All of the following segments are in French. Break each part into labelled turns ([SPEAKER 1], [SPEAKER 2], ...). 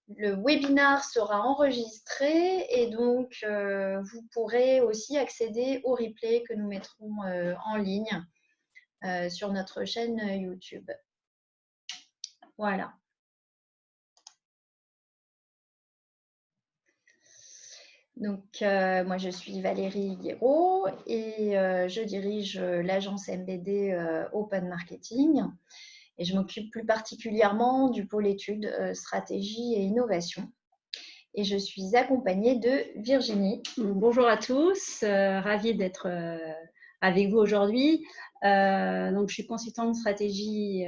[SPEAKER 1] le webinaire sera enregistré et donc vous pourrez aussi accéder au replay que nous mettrons en ligne sur notre chaîne YouTube. Voilà. Donc, moi, je suis Valérie Guéraud et je dirige l'agence MBD Open Marketing. Et je m'occupe plus particulièrement du pôle études, stratégie et innovation. Et je suis accompagnée de Virginie.
[SPEAKER 2] Bonjour à tous, ravie d'être avec vous aujourd'hui. Donc, je suis consultante en stratégie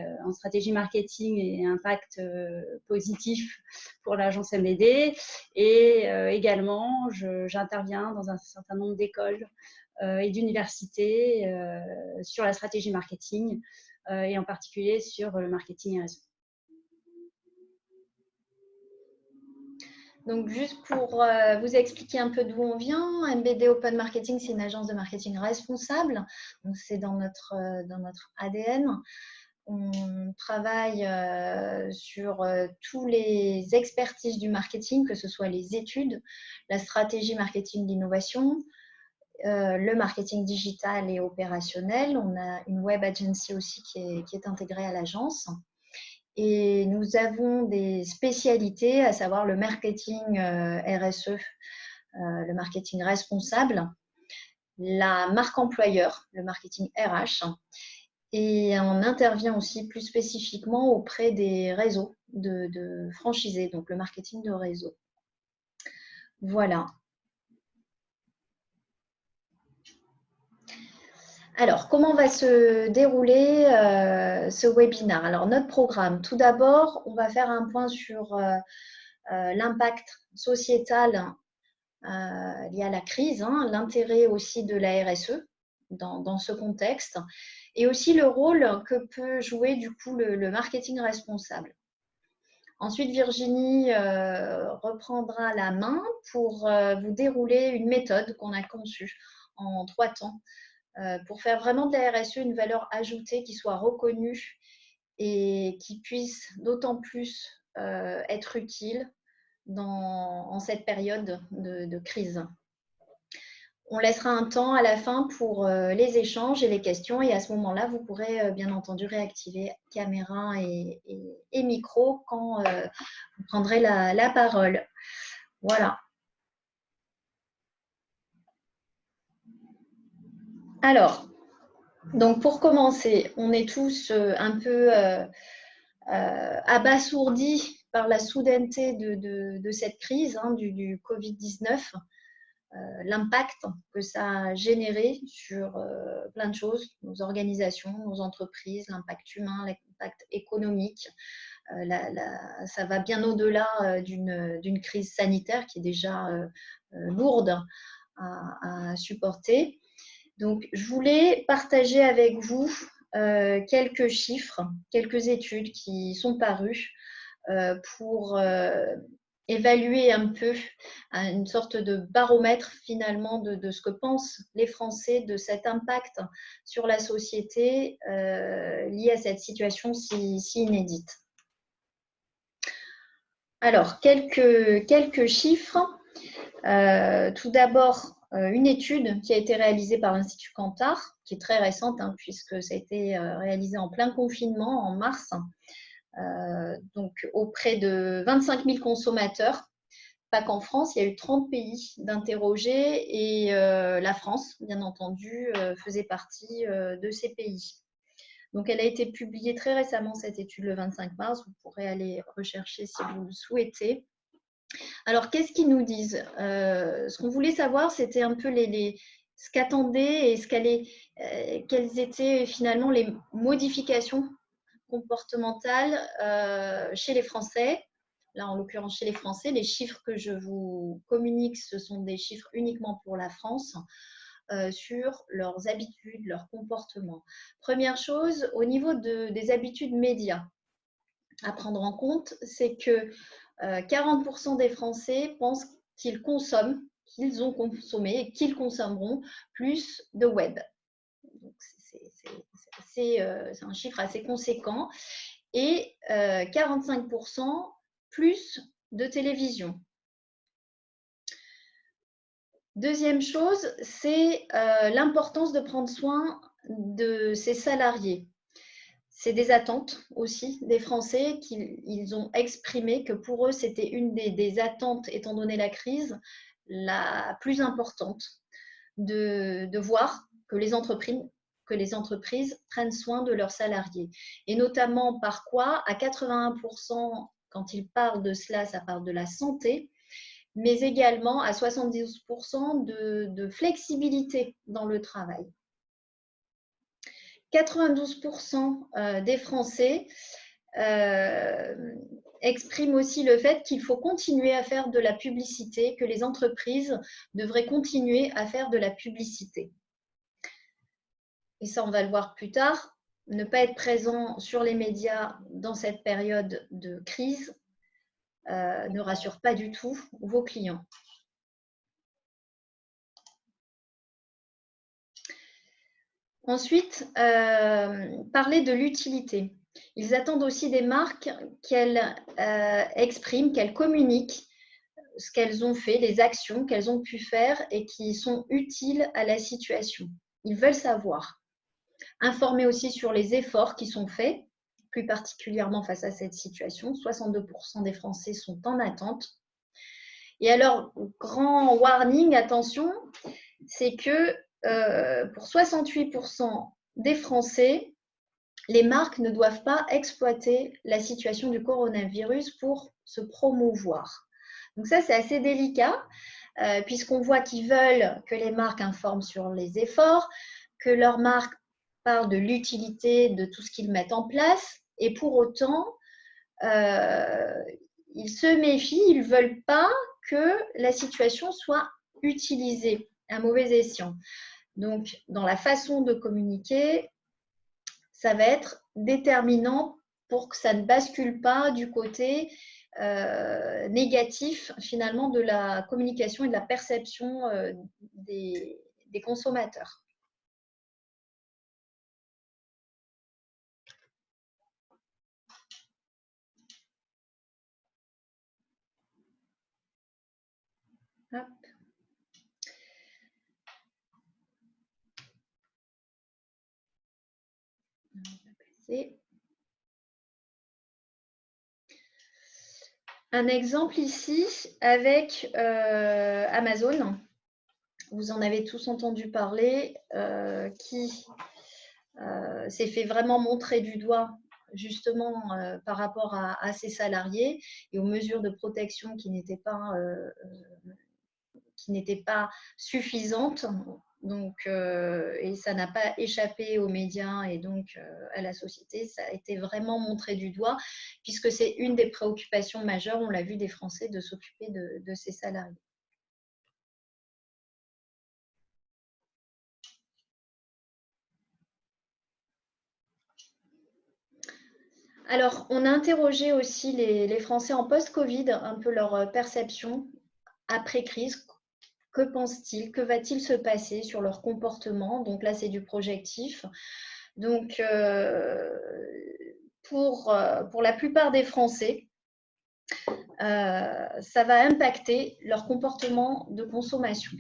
[SPEAKER 2] marketing et impact positif pour l'agence MBD. Et également, j'interviens dans un certain nombre d'écoles et d'universités sur la stratégie marketing et en particulier sur le marketing et réseau.
[SPEAKER 1] Donc, juste pour vous expliquer un peu d'où on vient, MBD Open Marketing, c'est une agence de marketing responsable. Donc, c'est dans notre ADN. On travaille sur tous les expertises du marketing, que ce soit les études, la stratégie marketing d'innovation, le marketing digital et opérationnel. On a une web agency aussi qui est intégrée à l'agence. Et nous avons des spécialités, à savoir le marketing RSE, le marketing responsable, la marque employeur, le marketing RH. Et on intervient aussi plus spécifiquement auprès des réseaux de franchisés, donc le marketing de réseau. Voilà. Alors, comment va se dérouler ce webinaire? Alors, notre programme, tout d'abord, on va faire un point sur l'impact sociétal lié à la crise, l'intérêt aussi de la RSE dans ce contexte, et aussi le rôle que peut jouer du coup le marketing responsable. Ensuite, Virginie reprendra la main pour vous dérouler une méthode qu'on a conçue en 3 temps pour faire vraiment de la RSE une valeur ajoutée qui soit reconnue et qui puisse d'autant plus être utile en cette période de crise. On laissera un temps à la fin pour les échanges et les questions et à ce moment-là, vous pourrez bien entendu réactiver caméra et micro quand vous prendrez la parole. Voilà. Alors, donc pour commencer, on est tous un peu abasourdis par la soudaineté de cette crise du Covid-19, l'impact que ça a généré sur plein de choses, nos organisations, nos entreprises, l'impact humain, l'impact économique. Ça va bien au-delà d'une crise sanitaire qui est déjà lourde à supporter. Donc, je voulais partager avec vous quelques chiffres, quelques études qui sont parues pour évaluer un peu une sorte de baromètre finalement de ce que pensent les Français de cet impact sur la société lié à cette situation si inédite. Alors, quelques chiffres. Tout d'abord, une étude qui a été réalisée par l'Institut Kantar, qui est très récente, puisque ça a été réalisé en plein confinement en mars, donc auprès de 25 000 consommateurs. Pas qu'en France, il y a eu 30 pays d'interrogés et la France, bien entendu, faisait partie de ces pays. Donc, elle a été publiée très récemment, cette étude, le 25 mars. Vous pourrez aller rechercher si vous le souhaitez. Alors, qu'est-ce qu'ils nous disent? Ce qu'on voulait savoir, c'était un peu ce qu'attendaient et quelles étaient finalement les modifications comportementales chez les Français. Là, en l'occurrence, chez les Français, les chiffres que je vous communique, ce sont des chiffres uniquement pour la France, sur leurs habitudes, leurs comportements. Première chose, au niveau des habitudes médias, à prendre en compte, c'est que 40% des Français pensent qu'ils consomment, qu'ils ont consommé et qu'ils consommeront plus de web. Donc, c'est un chiffre assez conséquent. et 45% plus de télévision. Deuxième chose, c'est l'importance de prendre soin de ses salariés. C'est des attentes aussi des Français qu'ils ont exprimé que pour eux, c'était une des attentes, étant donné la crise, la plus importante, de voir que les entreprises prennent soin de leurs salariés. Et notamment par quoi? À 81%, quand ils parlent de cela, ça parle de la santé, mais également à 72% de flexibilité dans le travail. 92% des Français expriment aussi le fait qu'il faut continuer à faire de la publicité, que les entreprises devraient continuer à faire de la publicité. Et ça, on va le voir plus tard, ne pas être présent sur les médias dans cette période de crise ne rassure pas du tout vos clients. Ensuite, parler de l'utilité. Ils attendent aussi des marques qu'elles expriment, qu'elles communiquent ce qu'elles ont fait, les actions qu'elles ont pu faire et qui sont utiles à la situation. Ils veulent savoir. Informer aussi sur les efforts qui sont faits, plus particulièrement face à cette situation. 62% des Français sont en attente. Et alors, grand warning, attention, c'est que pour 68% des Français, les marques ne doivent pas exploiter la situation du coronavirus pour se promouvoir. Donc ça, c'est assez délicat, puisqu'on voit qu'ils veulent que les marques informent sur les efforts, que leurs marques parlent de l'utilité de tout ce qu'ils mettent en place, et pour autant, ils se méfient, ils ne veulent pas que la situation soit utilisée à mauvais escient. Donc, dans la façon de communiquer, ça va être déterminant pour que ça ne bascule pas du côté négatif, finalement, de la communication et de la perception des consommateurs. Hop. On va passer. Un exemple ici avec Amazon. Vous en avez tous entendu parler, qui s'est fait vraiment montrer du doigt justement par rapport à ses salariés et aux mesures de protection qui n'étaient pas suffisantes. Donc, et ça n'a pas échappé aux médias et donc à la société. Ça a été vraiment montré du doigt puisque c'est une des préoccupations majeures, on l'a vu, des Français, de s'occuper de ses salariés. Alors, on a interrogé aussi les Français en post-Covid, un peu leur perception après-crise. Que pensent-ils? Que va-t-il se passer sur leur comportement? Donc là, c'est du projectif. Donc, pour la plupart des Français, ça va impacter leur comportement de consommation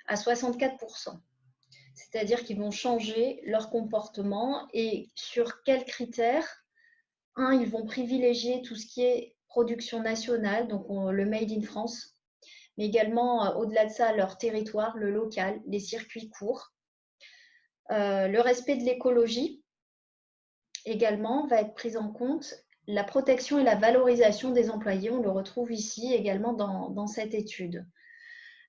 [SPEAKER 1] à 64%. C'est-à-dire qu'ils vont changer leur comportement et sur quels critères? Ils vont privilégier tout ce qui est production nationale, donc le Made in France, mais également, au-delà de ça, leur territoire, le local, les circuits courts. Le respect de l'écologie, également, va être pris en compte. La protection et la valorisation des employés, on le retrouve ici également dans cette étude.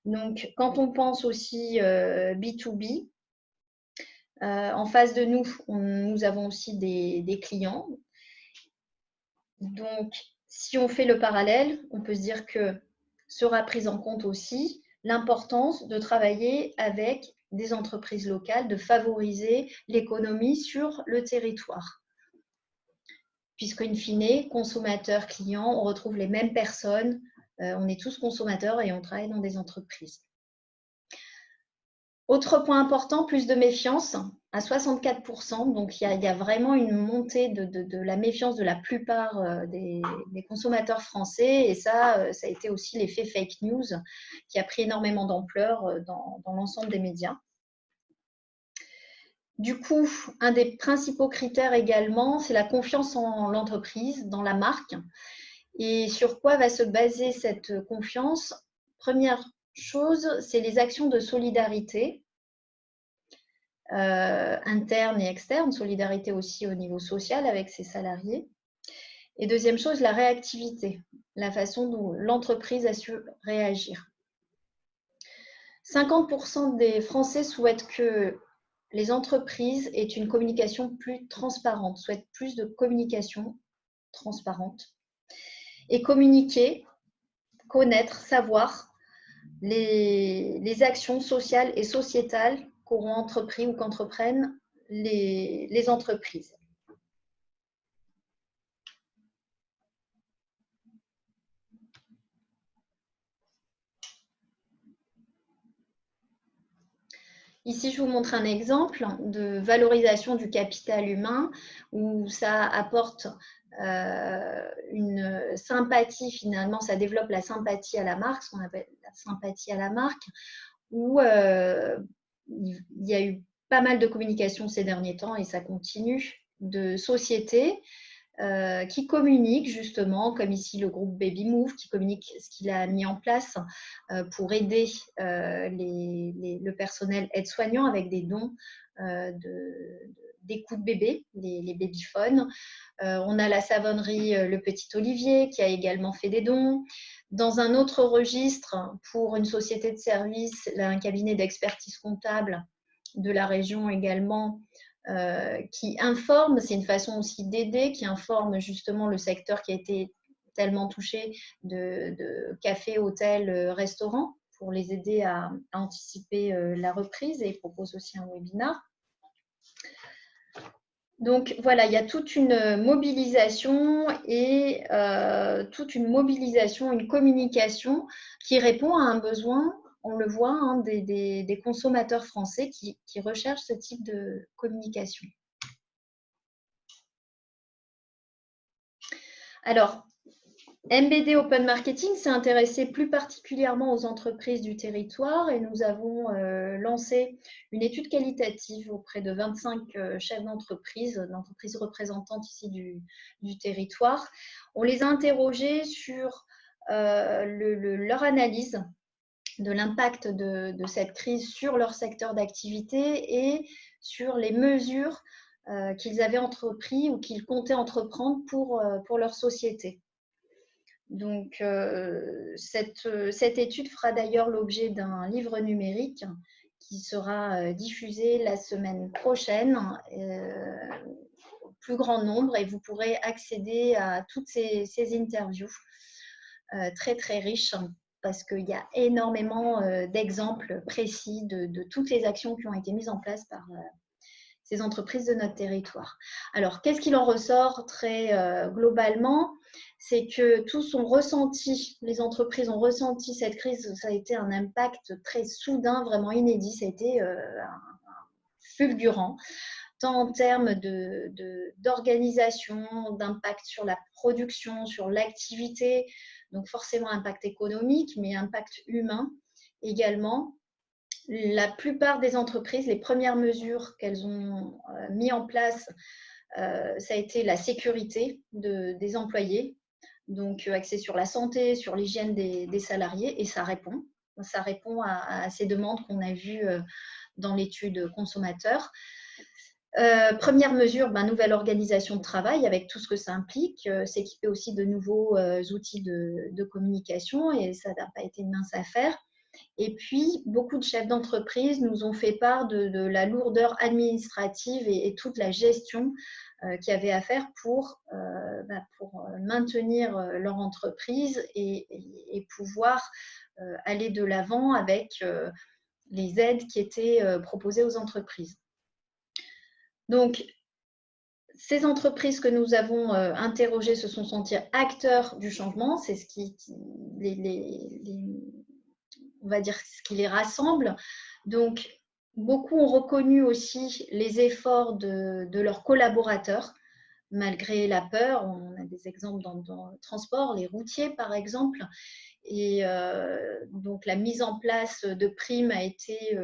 [SPEAKER 1] Donc, quand on pense aussi B2B, en face de nous, nous avons aussi des clients. Donc, si on fait le parallèle, on peut se dire que sera prise en compte aussi l'importance de travailler avec des entreprises locales, de favoriser l'économie sur le territoire. Puisque, in fine, consommateurs, clients, on retrouve les mêmes personnes, on est tous consommateurs et on travaille dans des entreprises. Autre point important, plus de méfiance. à 64%. Donc, il y a vraiment une montée de la méfiance de la plupart des consommateurs français. Et ça a été aussi l'effet fake news qui a pris énormément d'ampleur dans l'ensemble des médias. Du coup, un des principaux critères également, c'est la confiance en l'entreprise, dans la marque. Et sur quoi va se baser cette confiance? Première chose, c'est les actions de solidarité. Interne et externe, solidarité aussi au niveau social avec ses salariés. Et deuxième chose, la réactivité, la façon dont l'entreprise a su réagir. 50% des Français souhaitent que les entreprises aient une communication plus transparente, souhaitent plus de communication transparente et communiquer, connaître, savoir les actions sociales et sociétales qu'auront entrepris ou qu'entreprennent les entreprises. Ici, je vous montre un exemple de valorisation du capital humain où ça apporte une sympathie, finalement, ça développe la sympathie à la marque, ce qu'on appelle la sympathie à la marque, où il y a eu pas mal de communication ces derniers temps et ça continue, de sociétés qui communiquent justement, comme ici le groupe Baby Move, qui communique ce qu'il a mis en place pour aider le personnel aide-soignant avec des dons des coups de bébé, les babyphones. On a la savonnerie Le Petit Olivier qui a également fait des dons. Dans un autre registre, pour une société de service, un cabinet d'expertise comptable de la région également, qui informe, c'est une façon aussi d'aider, qui informe justement le secteur qui a été tellement touché de café, hôtel, restaurant, pour les aider à anticiper la reprise, et propose aussi un webinar. Donc voilà, il y a toute une mobilisation et une communication qui répond à un besoin, on le voit, hein, des consommateurs français qui recherchent ce type de communication. Alors, MBD Open Marketing s'est intéressé plus particulièrement aux entreprises du territoire et nous avons lancé une étude qualitative auprès de 25 chefs d'entreprise représentantes ici du territoire. On les a interrogés sur leur analyse de l'impact de cette crise sur leur secteur d'activité et sur les mesures qu'ils avaient entrepris ou qu'ils comptaient entreprendre pour leur société. Donc, cette étude fera d'ailleurs l'objet d'un livre numérique qui sera diffusé la semaine prochaine au plus grand nombre, et vous pourrez accéder à toutes ces interviews très très riches, parce qu'il y a énormément d'exemples précis de toutes les actions qui ont été mises en place par ces entreprises de notre territoire. Alors, qu'est-ce qu'il en ressort très globalement? C'est que tous ont ressenti, les entreprises ont ressenti cette crise, ça a été un impact très soudain, vraiment inédit, ça a été fulgurant, tant en termes d'organisation, d'impact sur la production, sur l'activité, donc forcément impact économique, mais impact humain également. La plupart des entreprises, les premières mesures qu'elles ont mis en place, ça a été la sécurité des employés, donc axé sur la santé, sur l'hygiène des salariés, et ça répond. Ça répond à ces demandes qu'on a vues dans l'étude consommateur. Première mesure, nouvelle organisation de travail avec tout ce que ça implique, s'équiper aussi de nouveaux outils de communication, et ça n'a pas été une mince affaire. Et puis, beaucoup de chefs d'entreprise nous ont fait part de la lourdeur administrative et toute la gestion qu'il y avait à faire pour maintenir leur entreprise et pouvoir aller de l'avant avec les aides qui étaient proposées aux entreprises. Donc, ces entreprises que nous avons interrogées se sont senties acteurs du changement. C'est ce qui on va dire ce qui les rassemble. Donc, Beaucoup ont reconnu aussi les efforts de leurs collaborateurs, malgré la peur. On a des exemples dans le transport, les routiers par exemple. Et donc la mise en place de primes a été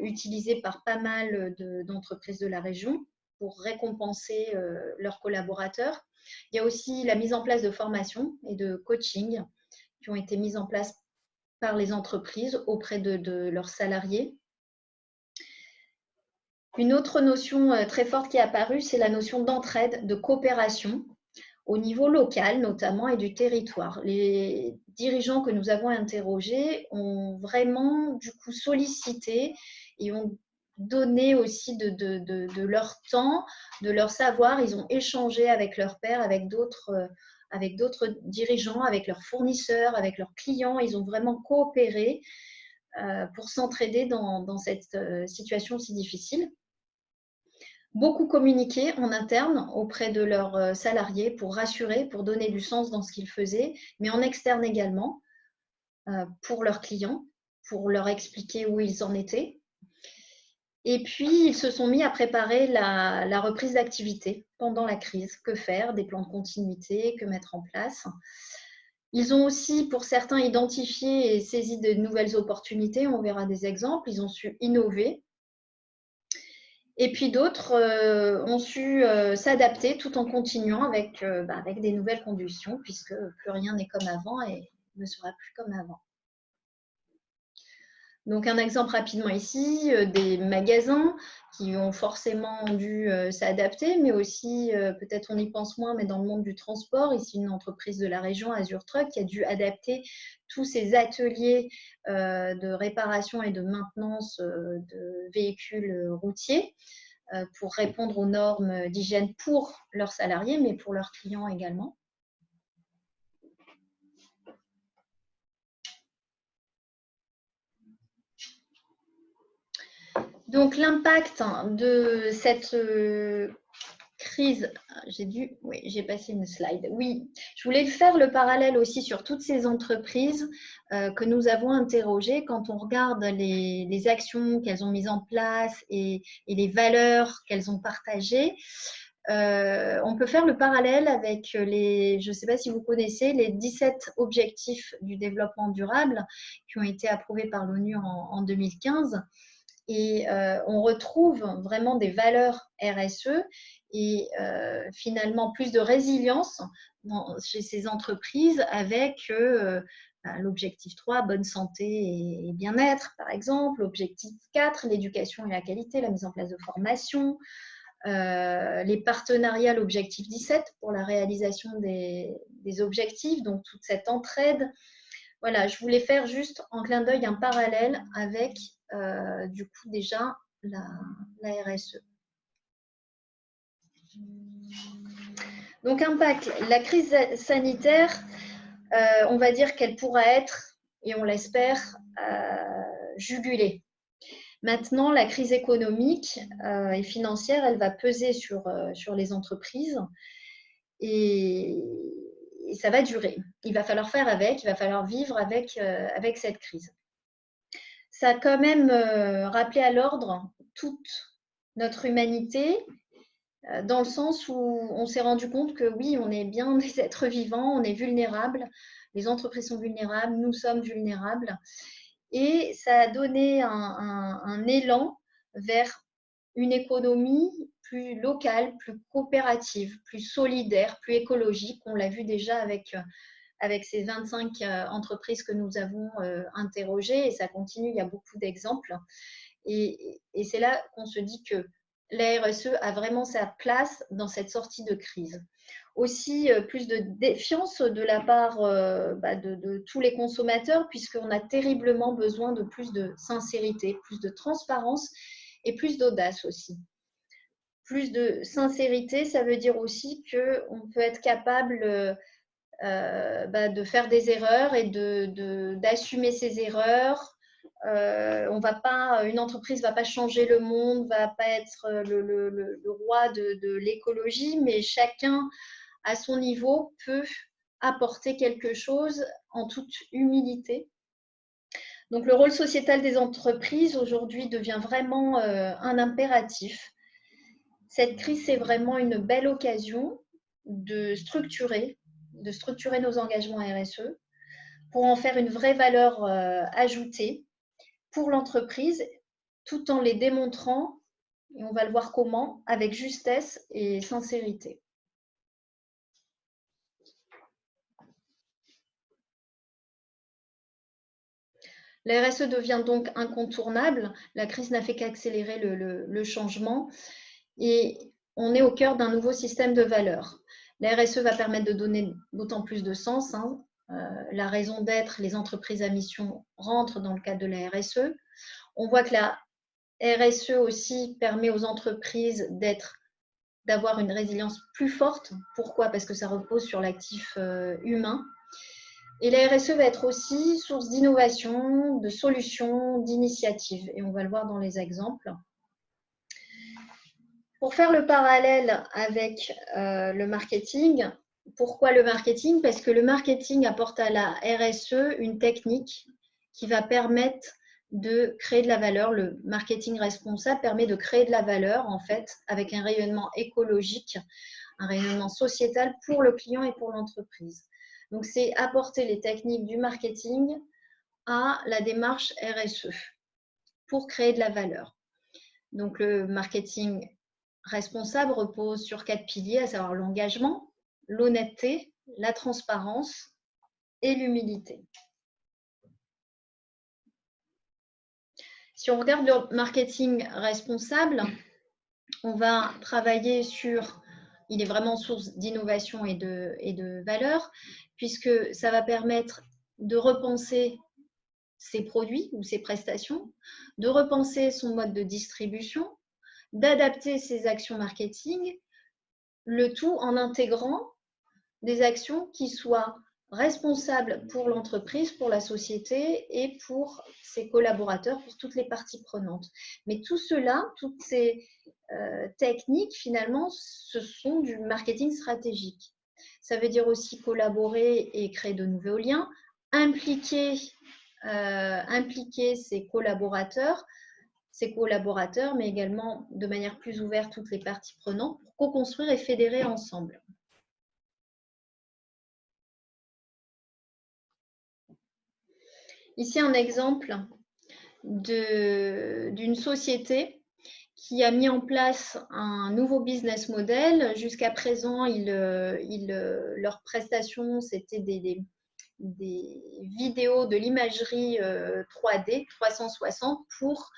[SPEAKER 1] utilisée par pas mal d'entreprises de la région pour récompenser leurs collaborateurs. Il y a aussi la mise en place de formations et de coaching qui ont été mises en place par les entreprises auprès de leurs salariés. Une autre notion très forte qui est apparue, c'est la notion d'entraide, de coopération au niveau local notamment et du territoire. Les dirigeants que nous avons interrogés ont vraiment du coup sollicité et ont donné aussi de leur temps, de leur savoir. Ils ont échangé avec leurs pairs, avec d'autres dirigeants, avec leurs fournisseurs, avec leurs clients. Ils ont vraiment coopéré pour s'entraider dans cette situation si difficile. Beaucoup communiqué en interne auprès de leurs salariés pour rassurer, pour donner du sens dans ce qu'ils faisaient, mais en externe également pour leurs clients, pour leur expliquer où ils en étaient. Et puis, ils se sont mis à préparer la reprise d'activité pendant la crise. Que faire? Des plans de continuité, que mettre en place? Ils ont aussi, pour certains, identifié et saisi de nouvelles opportunités. On verra des exemples. Ils ont su innover. Et puis d'autres ont su s'adapter tout en continuant avec des nouvelles conditions, puisque plus rien n'est comme avant et ne sera plus comme avant. Donc un exemple rapidement ici, des magasins qui ont forcément dû s'adapter, mais aussi, peut-être on y pense moins, mais dans le monde du transport, ici une entreprise de la région, Azure Truck, qui a dû adapter tous ses ateliers de réparation et de maintenance de véhicules routiers pour répondre aux normes d'hygiène pour leurs salariés, mais pour leurs clients également. Donc l'impact de cette crise, j'ai passé une slide. Oui, je voulais faire le parallèle aussi sur toutes ces entreprises que nous avons interrogées. Quand on regarde les actions qu'elles ont mises en place et les valeurs qu'elles ont partagées, on peut faire le parallèle avec je ne sais pas si vous connaissez, les 17 objectifs du développement durable qui ont été approuvés par l'ONU en 2015. Et on retrouve vraiment des valeurs RSE et finalement plus de résilience chez ces entreprises avec l'objectif 3, bonne santé et bien-être par exemple, l'objectif 4, l'éducation et la qualité, la mise en place de formations, les partenariats, l'objectif 17 pour la réalisation des objectifs, donc toute cette entraide. Voilà, je voulais faire juste en clin d'œil un parallèle avec du coup déjà la RSE. Donc impact, la crise sanitaire, on va dire qu'elle pourra être, et on l'espère, jugulée. Maintenant, la crise économique et financière, elle va peser sur les entreprises et ça va durer. Il va falloir faire avec, il va falloir vivre avec cette crise. Ça a quand même rappelé à l'ordre toute notre humanité, dans le sens où on s'est rendu compte que oui, on est bien des êtres vivants, on est vulnérables, les entreprises sont vulnérables, nous sommes vulnérables. Et ça a donné un élan vers une économie plus locale, plus coopérative, plus solidaire, plus écologique. On l'a vu déjà avec ces 25 entreprises que nous avons interrogées et ça continue, il y a beaucoup d'exemples. Et c'est là qu'on se dit que la RSE a vraiment sa place dans cette sortie de crise. Aussi, plus de défiance de la part de tous les consommateurs, puisqu'on a terriblement besoin de plus de sincérité, plus de transparence et plus d'audace aussi. Plus de sincérité, ça veut dire aussi qu'on peut être capable de faire des erreurs et d'assumer ses erreurs. Une entreprise ne va pas changer le monde, ne va pas être le roi de l'écologie, mais chacun à son niveau peut apporter quelque chose en toute humilité. Donc, le rôle sociétal des entreprises aujourd'hui devient vraiment un impératif. Cette crise, c'est vraiment une belle occasion de structurer nos engagements RSE pour en faire une vraie valeur ajoutée pour l'entreprise, tout en les démontrant, et on va le voir comment, avec justesse et sincérité. La RSE devient donc incontournable. La crise n'a fait qu'accélérer le changement et on est au cœur d'un nouveau système de valeurs. La RSE va permettre de donner d'autant plus de sens. La raison d'être, les entreprises à mission rentrent dans le cadre de la RSE. On voit que la RSE aussi permet aux entreprises d'avoir une résilience plus forte. Pourquoi? Parce que ça repose sur l'actif humain. Et la RSE va être aussi source d'innovation, de solutions, d'initiatives. Et on va le voir dans les exemples. Pour faire le parallèle avec le marketing, pourquoi le marketing? Parce que le marketing apporte à la RSE une technique qui va permettre de créer de la valeur. Le marketing responsable permet de créer de la valeur, en fait, avec un rayonnement écologique, un rayonnement sociétal pour le client et pour l'entreprise. Donc, c'est apporter les techniques du marketing à la démarche RSE pour créer de la valeur. Donc, le marketing responsable repose sur 4 piliers, à savoir l'engagement, l'honnêteté, la transparence et l'humilité. Si on regarde le marketing responsable, on va travailler sur, il est vraiment source d'innovation et de valeur, puisque ça va permettre de repenser ses produits ou ses prestations, de repenser son mode de distribution, d'adapter ses actions marketing, le tout en intégrant des actions qui soient responsables pour l'entreprise, pour la société et pour ses collaborateurs, pour toutes les parties prenantes. Mais tout cela, toutes ces techniques, finalement, ce sont du marketing stratégique. Ça veut dire aussi collaborer et créer de nouveaux liens, impliquer ses collaborateurs, mais également de manière plus ouverte toutes les parties prenantes pour co-construire et fédérer ensemble. Ici, un exemple d'une société qui a mis en place un nouveau business model. Jusqu'à présent, leurs prestations, c'était des vidéos de l'imagerie 3D, 360, pour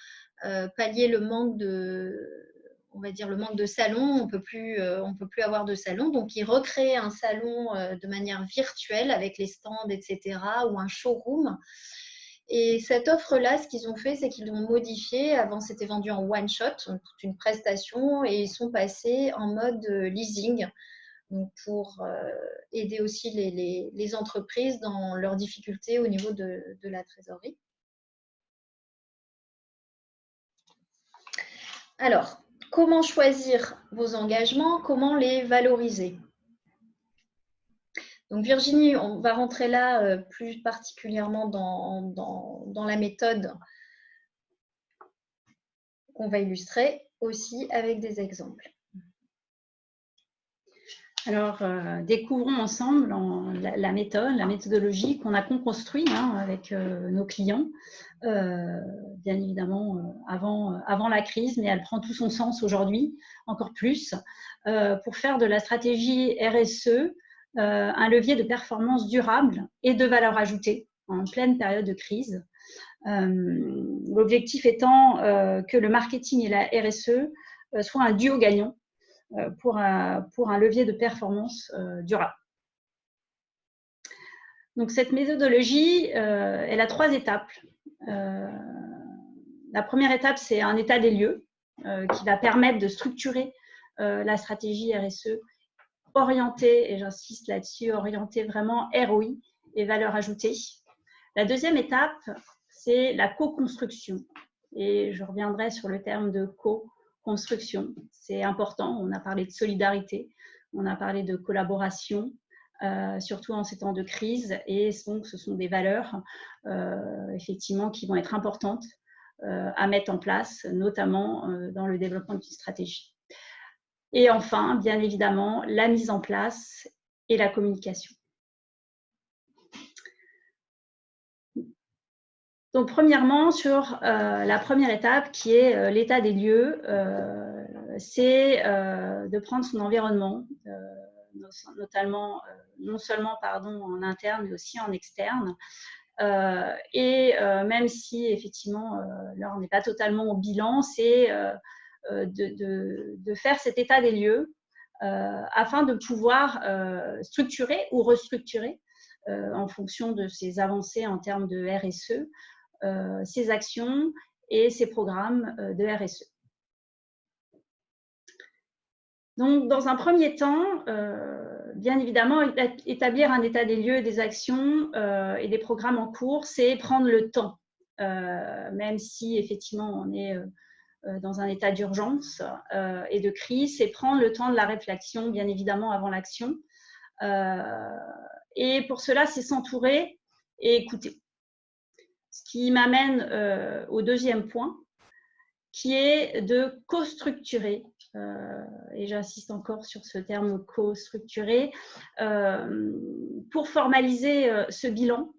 [SPEAKER 1] pallier le manque de salon. On peut plus avoir de salon. Donc, ils recréent un salon de manière virtuelle avec les stands, etc., ou un showroom. Et cette offre-là, ce qu'ils ont fait, c'est qu'ils l'ont modifiée. Avant, c'était vendu en one-shot, toute une prestation, et ils sont passés en mode leasing, donc pour aider aussi les entreprises dans leurs difficultés au niveau de la trésorerie. Alors, comment choisir vos engagements? Comment les valoriser? Donc Virginie, on va rentrer là plus particulièrement dans la méthode qu'on va illustrer aussi avec des exemples.
[SPEAKER 2] Alors, découvrons ensemble la méthodologie qu'on a construite avec nos clients, bien évidemment avant la crise, mais elle prend tout son sens aujourd'hui, encore plus, pour faire de la stratégie RSE un levier de performance durable et de valeur ajoutée en pleine période de crise. L'objectif étant que le marketing et la RSE soient un duo gagnant pour un levier de performance durable. Donc, cette méthodologie, elle a 3 étapes. La première étape, c'est un état des lieux qui va permettre de structurer la stratégie RSE orientée, et j'insiste là-dessus, orientée vraiment ROI et valeur ajoutée. La deuxième étape, c'est la co-construction. Et je reviendrai sur le terme de co-construction. C'est important. On a parlé de solidarité, on a parlé de collaboration, surtout en ces temps de crise. Et donc, ce sont des valeurs, effectivement, qui vont être importantes à mettre en place, notamment dans le développement d'une stratégie. Et enfin, bien évidemment, la mise en place et la communication. Donc, premièrement, sur la première étape qui est l'état des lieux, c'est de prendre son environnement, notamment, non seulement en interne, mais aussi en externe. Même si, effectivement, là, on n'est pas totalement au bilan, c'est de faire cet état des lieux afin de pouvoir structurer ou restructurer en fonction de ces avancées en termes de RSE, ces actions et ces programmes de RSE. Donc, dans un premier temps, bien évidemment, établir un état des lieux, des actions et des programmes en cours, c'est prendre le temps, même si effectivement on est dans un état d'urgence et de crise, c'est prendre le temps de la réflexion, bien évidemment, avant l'action. Et pour cela, c'est s'entourer et écouter. Ce qui m'amène au deuxième point, qui est de co-structurer, et j'insiste encore sur ce terme co-structurer, pour formaliser ce bilan.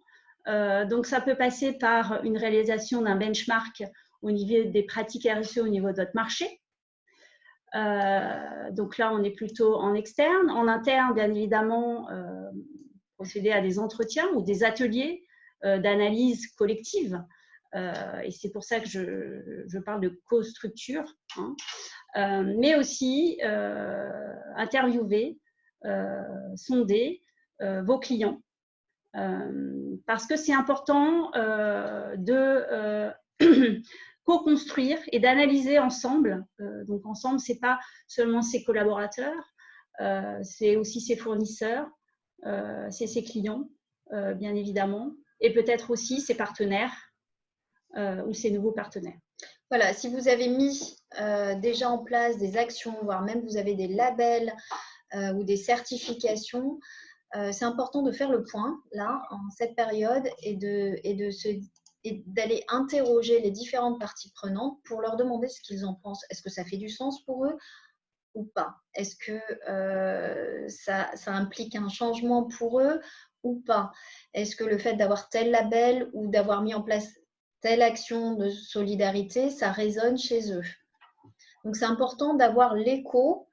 [SPEAKER 2] Donc, ça peut passer par une réalisation d'un benchmark au niveau des pratiques RSE au niveau de votre marché. Donc là, on est plutôt en externe. En interne, bien évidemment, procéder à des entretiens ou des ateliers d'analyse collective. Et c'est pour ça que je parle de co-structure, hein. Mais aussi interviewer, sonder vos clients. Parce que c'est important de co-construire et d'analyser ensemble. Donc ensemble, ce n'est pas seulement ses collaborateurs, c'est aussi ses fournisseurs, c'est ses clients, bien évidemment, et peut-être aussi ses partenaires ou ses nouveaux partenaires.
[SPEAKER 1] Voilà, si vous avez mis déjà en place des actions, voire même vous avez des labels ou des certifications, c'est important de faire le point là en cette période et d'aller interroger les différentes parties prenantes pour leur demander ce qu'ils en pensent. Est-ce que ça fait du sens pour eux ou pas? Est-ce que ça implique un changement pour eux ou pas? Est-ce que le fait d'avoir tel label ou d'avoir mis en place telle action de solidarité, ça résonne chez eux? Donc, c'est important d'avoir l'écho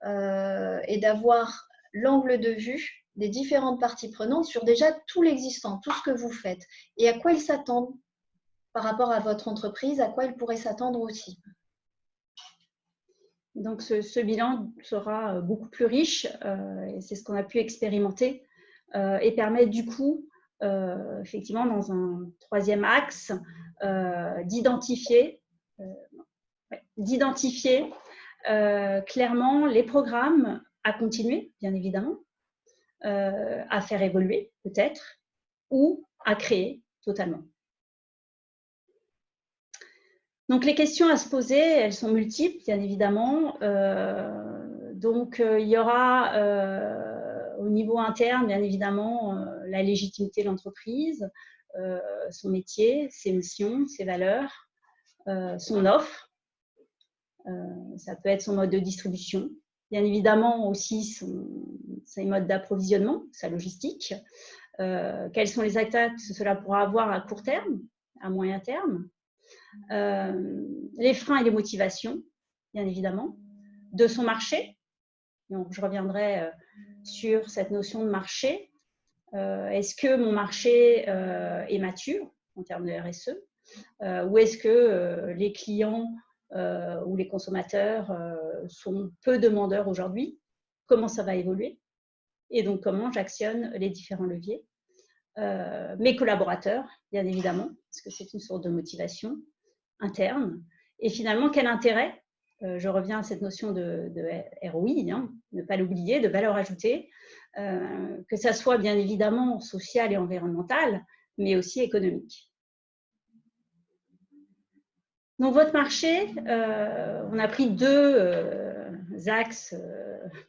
[SPEAKER 1] et d'avoir l'angle de vue des différentes parties prenantes sur déjà tout l'existant, tout ce que vous faites et à quoi ils s'attendent par rapport à votre entreprise, à quoi ils pourraient s'attendre aussi.
[SPEAKER 2] Donc, ce bilan sera beaucoup plus riche et c'est ce qu'on a pu expérimenter et permet du coup, effectivement, dans un troisième axe, d'identifier clairement les programmes à continuer, bien évidemment, à faire évoluer peut-être, ou à créer totalement. Donc, les questions à se poser, elles sont multiples, bien évidemment. Il y aura au niveau interne, bien évidemment, la légitimité de l'entreprise, son métier, ses missions, ses valeurs, son offre. Ça peut être son mode de distribution. Bien évidemment, aussi ses modes d'approvisionnement, sa logistique. Quels sont les impacts que cela pourra avoir à court terme, à moyen terme. Les freins et les motivations, bien évidemment, de son marché. Donc, je reviendrai sur cette notion de marché. Est-ce que mon marché est mature en termes de RSE ou est-ce que les clients ou les consommateurs sont peu demandeurs aujourd'hui? Comment ça va évoluer? Et donc, comment j'actionne les différents leviers? Mes collaborateurs, bien évidemment, parce que c'est une source de motivation interne. Et finalement, quel intérêt, je reviens à cette notion de ROI, hein, ne pas l'oublier, de valeur ajoutée, que ça soit bien évidemment social et environnemental, mais aussi économique. Donc, votre marché, on a pris deux axes,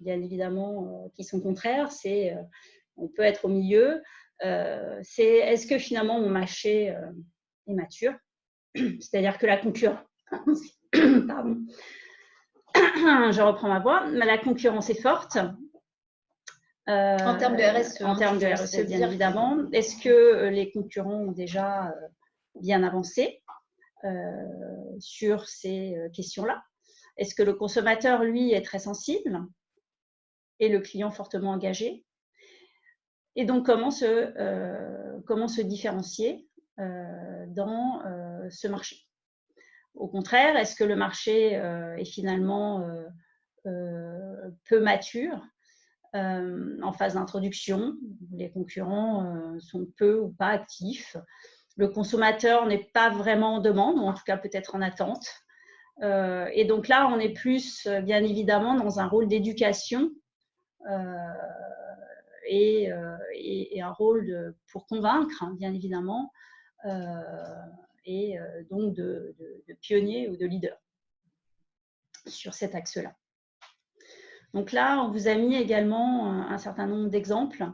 [SPEAKER 2] bien évidemment, qui sont contraires. C'est on peut être au milieu. C'est est-ce que finalement mon marché est mature, c'est-à-dire que la concurrence, pardon, je reprends ma voix, mais la concurrence est forte.
[SPEAKER 1] En termes de RSE.
[SPEAKER 2] En termes de RSE, bien évidemment. Est-ce que les concurrents ont déjà bien avancé sur ces questions-là? Est-ce que le consommateur, lui, est très sensible et le client fortement engagé? Et donc, comment se différencier dans ce marché? Au contraire, est-ce que le marché est finalement peu mature en phase d'introduction? Les concurrents sont peu ou pas actifs. Le consommateur n'est pas vraiment en demande, ou en tout cas peut-être en attente. Et donc là, on est plus, bien évidemment, dans un rôle d'éducation et un rôle pour convaincre, hein, bien évidemment, et donc de pionnier ou de leader sur cet axe-là. Donc là, on vous a mis également un certain nombre d'exemples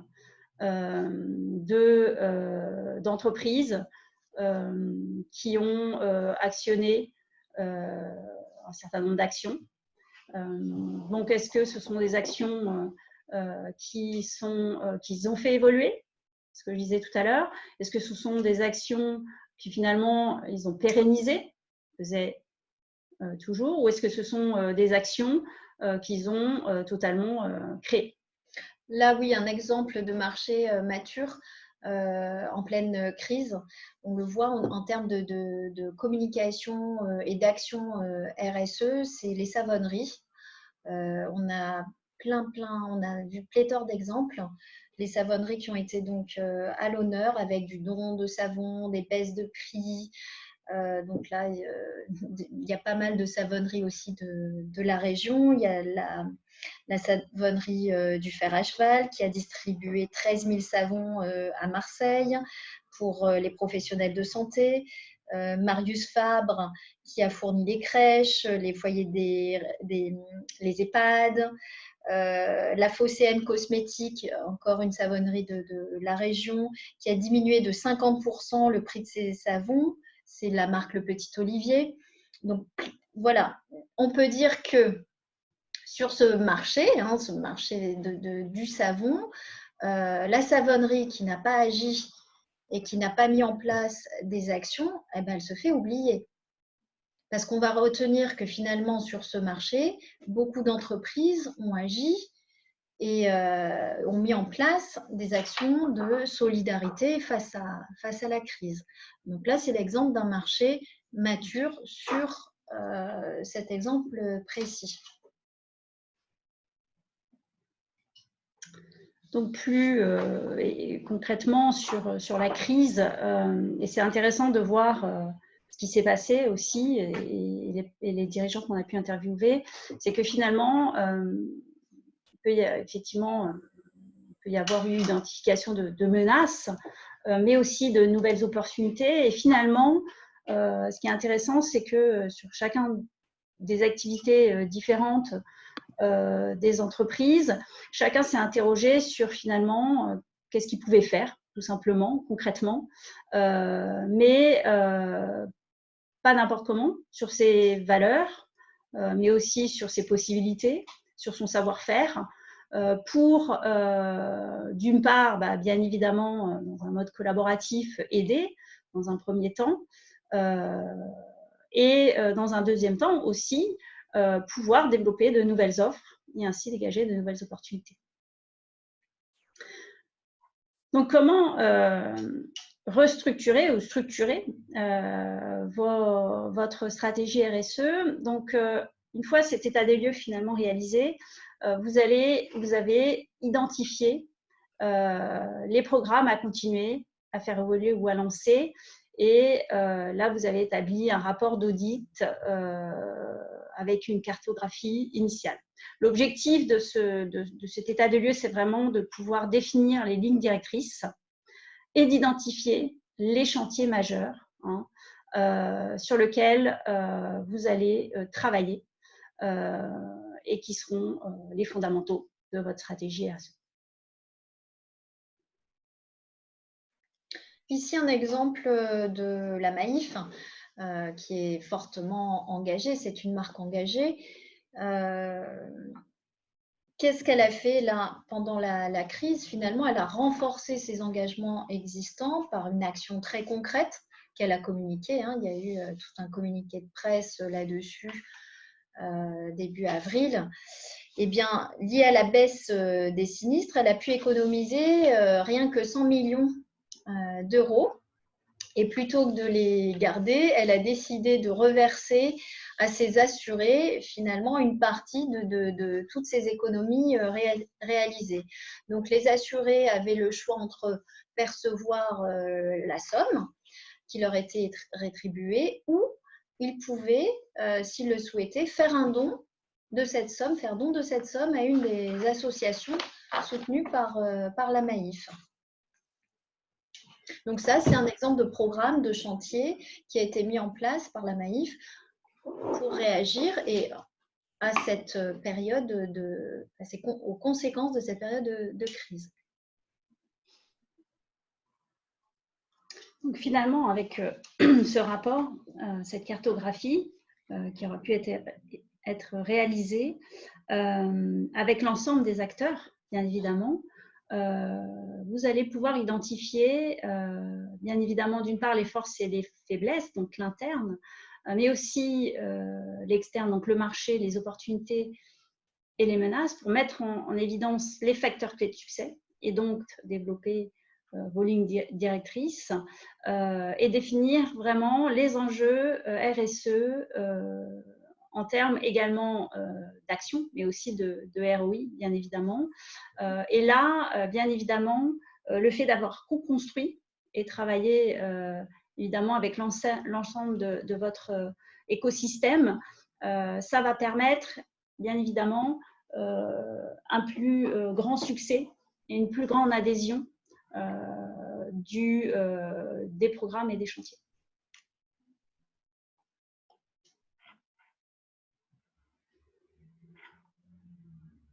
[SPEAKER 2] d'entreprises qui ont actionné un certain nombre d'actions. Donc, est-ce que ce sont des actions qu'ils ont fait évoluer, ce que je disais tout à l'heure? Est-ce que ce sont des actions qui finalement, ils ont pérennisé, faisaient toujours, ou est-ce que ce sont des actions qu'ils ont totalement créées?
[SPEAKER 1] Là, oui, un exemple de marché mature en pleine crise. On le voit en termes de communication et d'action RSE, c'est les savonneries. On a on a vu pléthore d'exemples. Les savonneries qui ont été donc à l'honneur avec du don de savon, des baisses de prix. Donc là, il y a pas mal de savonneries aussi de la région. Il y a la savonnerie du Fer à Cheval qui a distribué 13 000 savons à Marseille pour les professionnels de santé. Marius Fabre qui a fourni les crèches, les foyers les EHPAD. La Phocéenne Cosmétique, encore une savonnerie de la région, qui a diminué de 50% le prix de ses savons. C'est la marque Le Petit Olivier. Donc voilà, on peut dire que sur ce marché du savon, la savonnerie qui n'a pas agi et qui n'a pas mis en place des actions, eh ben, elle se fait oublier. Parce qu'on va retenir que finalement, sur ce marché, beaucoup d'entreprises ont agi et ont mis en place des actions de solidarité face à la crise. Donc là, c'est l'exemple d'un marché mature sur cet exemple précis.
[SPEAKER 2] Donc plus concrètement sur la crise, et c'est intéressant de voir ce qui s'est passé aussi, et les dirigeants qu'on a pu interviewer, c'est que finalement, effectivement, il peut y avoir une identification de menaces, mais aussi de nouvelles opportunités. Et finalement, ce qui est intéressant, c'est que sur chacun des activités différentes des entreprises, chacun s'est interrogé sur finalement qu'est-ce qu'il pouvait faire, tout simplement, concrètement, mais pas n'importe comment, sur ses valeurs, mais aussi sur ses possibilités, sur son savoir-faire, pour, d'une part, bien évidemment, dans un mode collaboratif, aider dans un premier temps, et dans un deuxième temps aussi, pouvoir développer de nouvelles offres et ainsi dégager de nouvelles opportunités. Donc, comment restructurer ou structurer votre stratégie RSE? Donc, une fois cet état des lieux finalement réalisé, vous avez identifié les programmes à continuer, à faire évoluer ou à lancer. Et là, vous avez établi un rapport d'audit avec une cartographie initiale. L'objectif de cet état de lieu, c'est vraiment de pouvoir définir les lignes directrices et d'identifier les chantiers majeurs sur lesquels vous allez travailler et qui seront les fondamentaux de votre stratégie RSE.
[SPEAKER 1] Ici, un exemple de la Maïf, qui est fortement engagée. C'est une marque engagée. Qu'est-ce qu'elle a fait là pendant la crise? Finalement, elle a renforcé ses engagements existants par une action très concrète qu'elle a communiquée. Il y a eu tout un communiqué de presse là-dessus début avril. Eh bien, lié à la baisse des sinistres, elle a pu économiser rien que 100 millions d'euros. Et plutôt que de les garder, elle a décidé de reverser à ses assurés finalement une partie de toutes ces économies réalisées. Donc les assurés avaient le choix entre percevoir la somme qui leur était rétribuée ou ils pouvaient, s'ils le souhaitaient, faire un don de cette somme, faire don de cette somme à une des associations soutenues par la Maïf. Donc ça, c'est un exemple de programme, de chantier qui a été mis en place par la Maïf pour réagir et à cette période aux conséquences de cette période de crise.
[SPEAKER 2] Donc finalement, avec ce rapport, cette cartographie qui aura pu être réalisée avec l'ensemble des acteurs, bien évidemment, vous allez pouvoir identifier, bien évidemment, d'une part les forces et les faiblesses, donc l'interne, mais aussi l'externe, donc le marché, les opportunités et les menaces, pour mettre en évidence les facteurs clés de succès et donc développer vos lignes directrices et définir vraiment les enjeux RSE en termes également d'action, mais aussi de ROI, bien évidemment. Et là, bien évidemment, le fait d'avoir co-construit et travaillé évidemment avec l'ensemble de votre écosystème, ça va permettre, bien évidemment, un plus grand succès et une plus grande adhésion des programmes et des chantiers.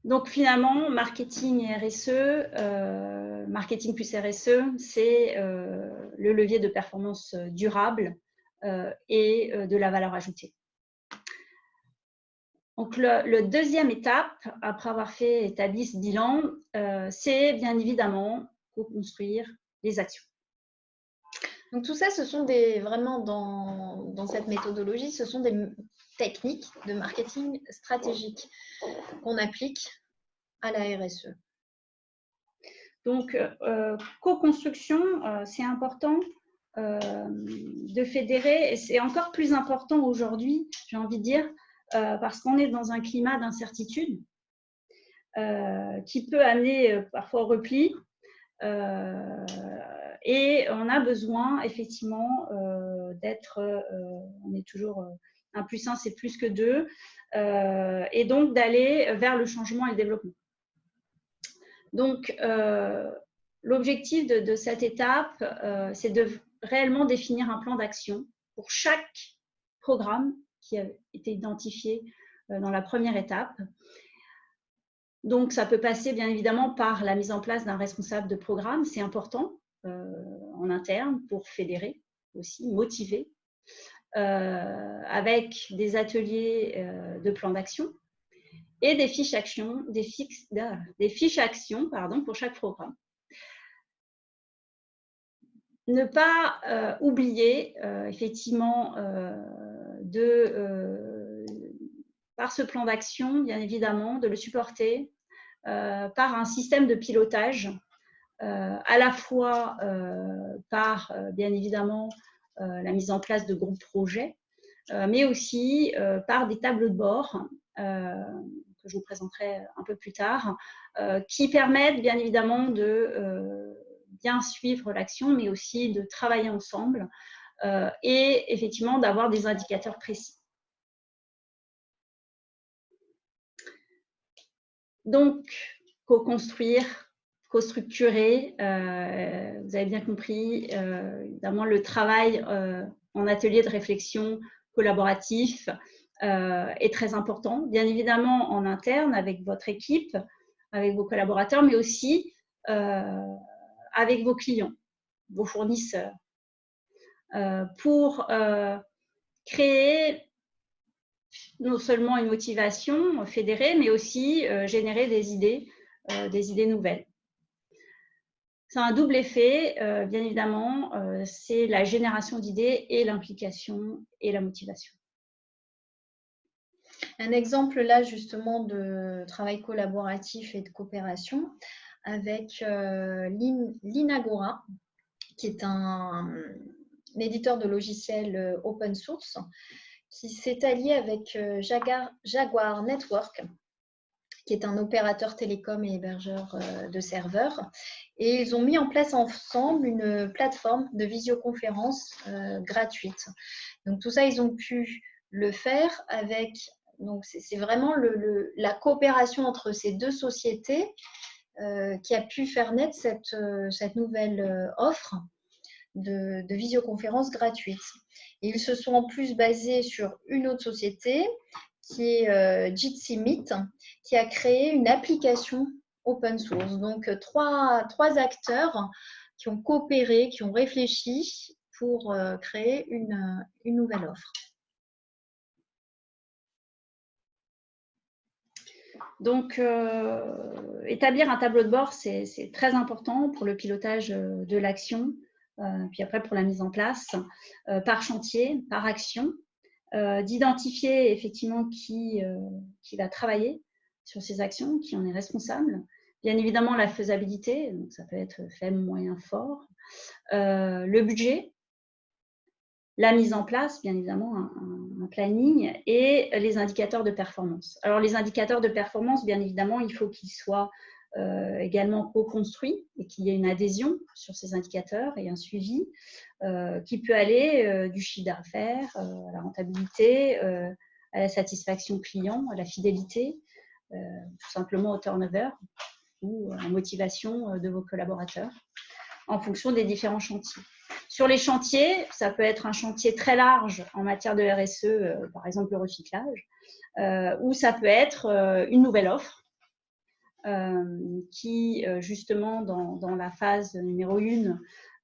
[SPEAKER 2] Donc finalement, marketing et RSE, marketing plus RSE, c'est le levier de performance durable et de la valeur ajoutée. Donc le deuxième étape, après avoir établi ce bilan, c'est bien évidemment co-construire les actions.
[SPEAKER 1] Donc tout ça, ce sont vraiment dans cette méthodologie, ce sont des techniques de marketing stratégique qu'on applique à la RSE.
[SPEAKER 2] Donc, co-construction, c'est important de fédérer, et c'est encore plus important aujourd'hui, j'ai envie de dire, parce qu'on est dans un climat d'incertitude qui peut amener parfois au repli. Et on a besoin effectivement on est toujours 1 + 1, c'est plus que 2, et donc d'aller vers le changement et le développement. Donc, l'objectif de cette étape, c'est de réellement définir un plan d'action pour chaque programme qui a été identifié dans la première étape. Donc, ça peut passer bien évidemment par la mise en place d'un responsable de programme, c'est important en interne pour fédérer aussi, motiver, avec des ateliers de plan d'action et des fiches actions, pour chaque programme. Ne pas oublier effectivement par ce plan d'action, bien évidemment, de le supporter par un système de pilotage, à la fois par, bien évidemment, la mise en place de groupes projets, mais aussi par des tableaux de bord que je vous présenterai un peu plus tard, qui permettent bien évidemment de bien suivre l'action, mais aussi de travailler ensemble et effectivement d'avoir des indicateurs précis. Donc, co-construire, co-structurer, vous avez bien compris, évidemment le travail en atelier de réflexion collaboratif est très important, bien évidemment en interne avec votre équipe, avec vos collaborateurs, mais aussi avec vos clients. vos fournisseurs pour créer non seulement une motivation fédérée, mais aussi générer des idées nouvelles. C'est un double effet, bien évidemment, c'est la génération d'idées et l'implication et la motivation.
[SPEAKER 1] Un exemple là justement de travail collaboratif et de coopération avec l'Inagora, qui est un éditeur de logiciels open source, qui s'est allié avec Jaguar Network, qui est un opérateur télécom et hébergeur de serveurs. Et ils ont mis en place ensemble une plateforme de visioconférence gratuite. Donc tout ça, ils ont pu le faire avec... Donc c'est vraiment la coopération entre ces deux sociétés qui a pu faire naître cette nouvelle offre de visioconférence gratuite. Et ils se sont en plus basés sur une autre société qui est Jitsi Meet, qui a créé une application open source. Donc, trois acteurs qui ont coopéré, qui ont réfléchi pour créer une nouvelle offre.
[SPEAKER 2] Donc, établir un tableau de bord, c'est très important pour le pilotage de l'action, puis après pour la mise en place, par chantier, par action, d'identifier effectivement qui va travailler sur ces actions, qui en est responsable. Bien évidemment, la faisabilité, donc ça peut être faible, moyen, fort. Le budget, la mise en place, bien évidemment, un planning et les indicateurs de performance. Alors, les indicateurs de performance, bien évidemment, il faut qu'ils soient également co-construits et qu'il y ait une adhésion sur ces indicateurs et un suivi qui peut aller du chiffre d'affaires à la rentabilité, à la satisfaction client, à la fidélité, tout simplement au turnover ou à la motivation de vos collaborateurs en fonction des différents chantiers. Sur les chantiers, ça peut être un chantier très large en matière de RSE, par exemple le recyclage, ou ça peut être une nouvelle offre qui, justement, dans la phase numéro 1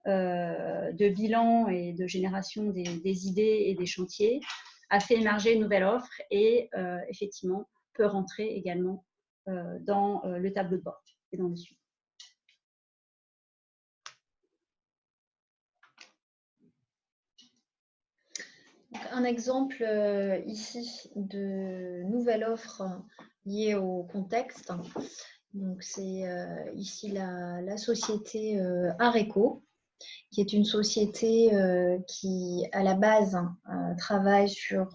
[SPEAKER 2] de bilan et de génération des idées et des chantiers, a fait émerger une nouvelle offre et, effectivement, peut rentrer également dans le tableau de bord et dans le suivi.
[SPEAKER 1] Un exemple ici de nouvelle offre liée au contexte. Donc c'est ici la société Areco, qui est une société qui à la base travaille sur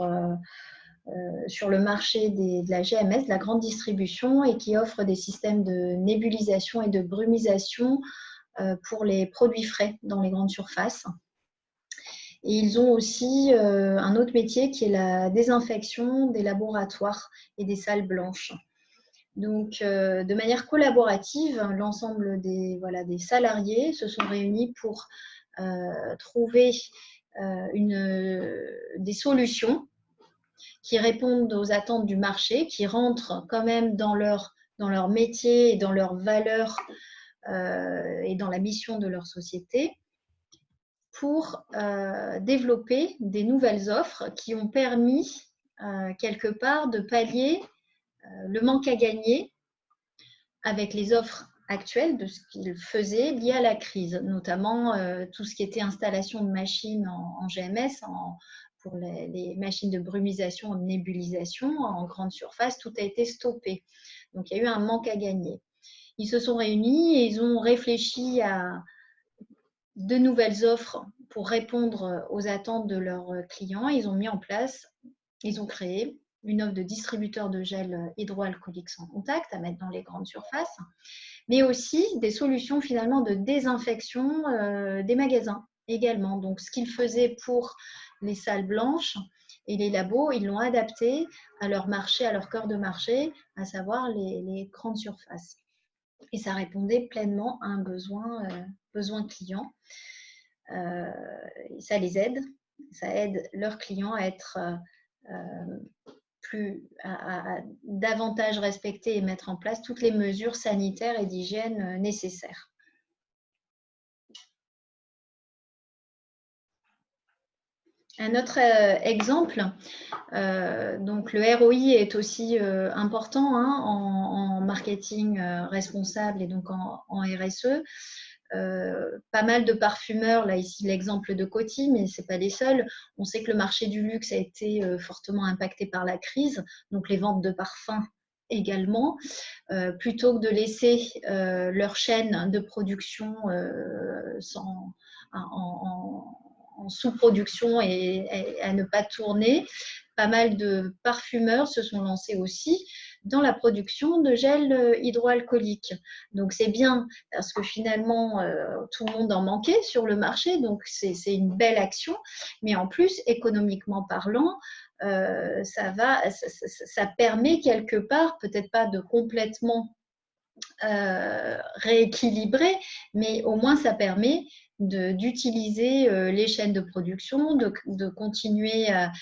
[SPEAKER 1] le marché de la GMS, de la grande distribution, et qui offre des systèmes de nébulisation et de brumisation pour les produits frais dans les grandes surfaces. Et ils ont aussi un autre métier qui est la désinfection des laboratoires et des salles blanches. Donc, de manière collaborative, l'ensemble des salariés se sont réunis pour trouver des solutions qui répondent aux attentes du marché, qui rentrent quand même dans leur métier et dans leurs valeurs et dans la mission de leur société, pour développer des nouvelles offres qui ont permis quelque part de pallier le manque à gagner avec les offres actuelles de ce qu'ils faisaient liées à la crise, notamment tout ce qui était installation de machines en GMS, pour les machines de brumisation, de nébulisation en grande surface, tout a été stoppé. Donc il y a eu un manque à gagner. Ils se sont réunis et ils ont réfléchi à de nouvelles offres pour répondre aux attentes de leurs clients. Ils ont mis en place, ils ont créé une offre de distributeur de gel hydroalcoolique sans contact à mettre dans les grandes surfaces, mais aussi des solutions finalement de désinfection des magasins également. Donc ce qu'ils faisaient pour les salles blanches et les labos, ils l'ont adapté à leur marché, à leur cœur de marché, à savoir les grandes surfaces. Et ça répondait pleinement à un besoin client. Ça les aide, ça aide leurs clients à être davantage respecter et mettre en place toutes les mesures sanitaires et d'hygiène nécessaires. Un autre exemple, donc le ROI est aussi important hein, en marketing responsable et donc en RSE. Pas mal de parfumeurs, là ici l'exemple de Coty, mais ce n'est pas les seuls. On sait que le marché du luxe a été fortement impacté par la crise, donc les ventes de parfums également. Plutôt que de laisser leur chaîne de production en sous-production et à ne pas tourner, pas mal de parfumeurs se sont lancés aussi dans la production de gel hydroalcoolique. Donc c'est bien parce que finalement tout le monde en manquait sur le marché, donc c'est une belle action, mais en plus économiquement parlant, ça permet quelque part, peut-être pas de complètement rééquilibrer, mais au moins ça permet d'utiliser les chaînes de production, de continuer à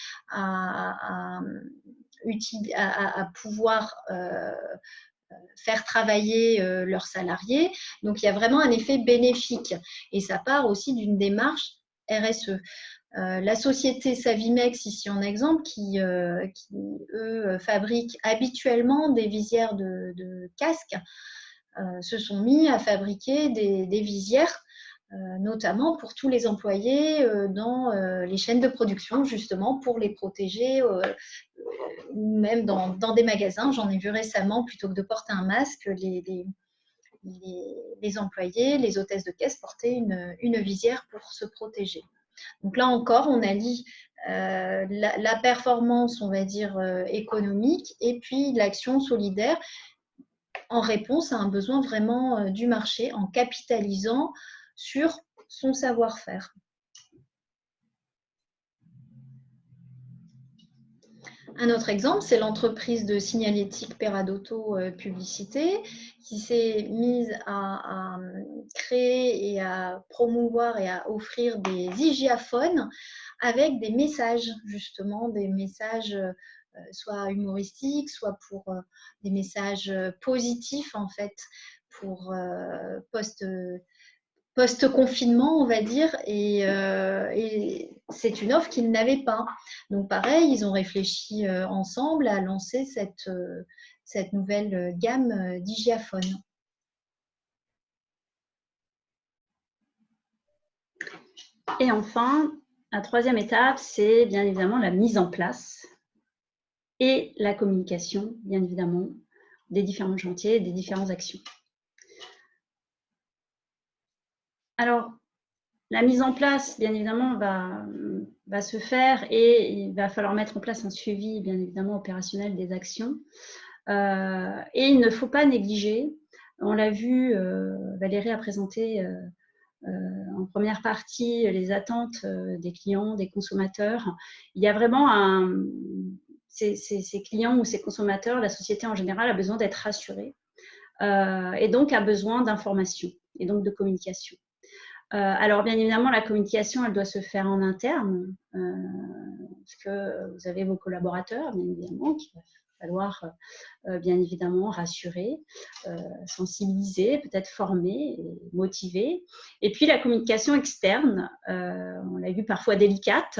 [SPEAKER 1] pouvoir faire travailler leurs salariés. Donc il y a vraiment un effet bénéfique et ça part aussi d'une démarche RSE. La société Savimex, ici en exemple, qui eux, fabriquent habituellement des visières de casques, se sont mis à fabriquer des visières, notamment pour tous les employés dans les chaînes de production, justement, pour les protéger, ou même dans des magasins. J'en ai vu récemment, plutôt que de porter un masque, les employés, les hôtesses de caisse portaient une visière pour se protéger. Donc là encore, on allie la performance, on va dire, économique et puis l'action solidaire en réponse à un besoin vraiment du marché, en capitalisant sur son savoir-faire. Un autre exemple, c'est l'entreprise de signalétique Peradotto Publicité qui s'est mise à créer et à promouvoir et à offrir des hygiaphones avec des messages, justement, des messages soit humoristiques, soit pour des messages positifs, en fait, pour post-confinement, on va dire, et c'est une offre qu'ils n'avaient pas. Donc pareil, ils ont réfléchi ensemble à lancer cette nouvelle gamme d'hygiaphones.
[SPEAKER 2] Et enfin, la troisième étape, c'est bien évidemment la mise en place et la communication, bien évidemment, des différents chantiers, des différentes actions. Alors, la mise en place, bien évidemment, va se faire et il va falloir mettre en place un suivi, bien évidemment, opérationnel des actions. Et il ne faut pas négliger, on l'a vu, Valérie a présenté en première partie les attentes des clients, des consommateurs. Il y a vraiment ces clients ou ces consommateurs, la société en général a besoin d'être rassurée et donc a besoin d'informations et donc de communication. Alors, bien évidemment, la communication, elle doit se faire en interne, parce que vous avez vos collaborateurs, bien évidemment, qu'il va falloir, bien évidemment, rassurer, sensibiliser, peut-être former, et motiver. Et puis, la communication externe, on l'a vu parfois délicate,